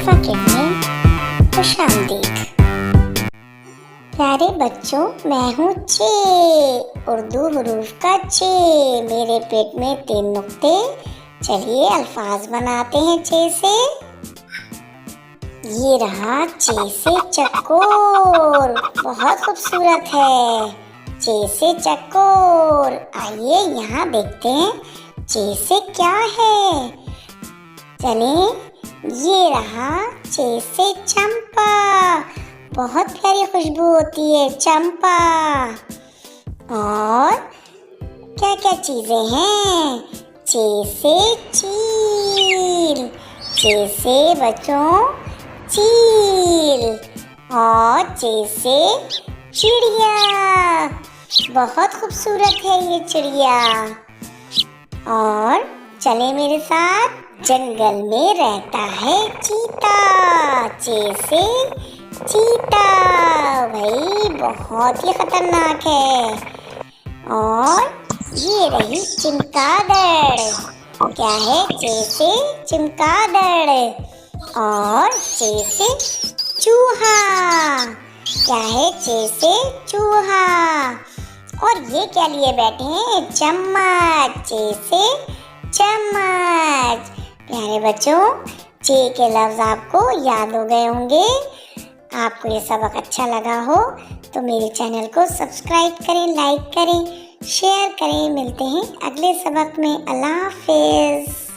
Alpha kid में खुशामदीद। प्यारे बच्चों, मैं हूँ चे, उर्दू हरूफ का चे। मेरे पेट में 3 नुक्ते। चलिए अल्फाज बनाते हैं चे से। ये रहा चे से चकोर, बहुत खूबसूरत है। चे से चकोर। आइए यहाँ देखते हैं चे से क्या है। चलें, ये रहा चे से चंपा, बहुत प्यारी खुशबू होती है चंपा। और क्या क्या चीजें हैं। चे से चील, चे से बच्चों चील। और चे से चिड़िया, बहुत खूबसूरत है ये चिड़िया। और चले मेरे साथ, जंगल में रहता है चीता। चे से चीता, भाई बहुत ही खतरनाक है। और ये रही चमगादड़। क्या है चे से चमगादड़। और चे से चूहा। क्या है चे से चूहा। और ये क्या लिए बैठे हैं, चम्मच। चे से चम्मच। प्यारे बच्चों, चे के लफ्ज आपको याद हो गए होंगे। आपको ये सबक अच्छा लगा हो तो मेरे चैनल को सब्सक्राइब करें, लाइक करें, शेयर करें। मिलते हैं अगले सबक में। अल्लाह हाफिज़।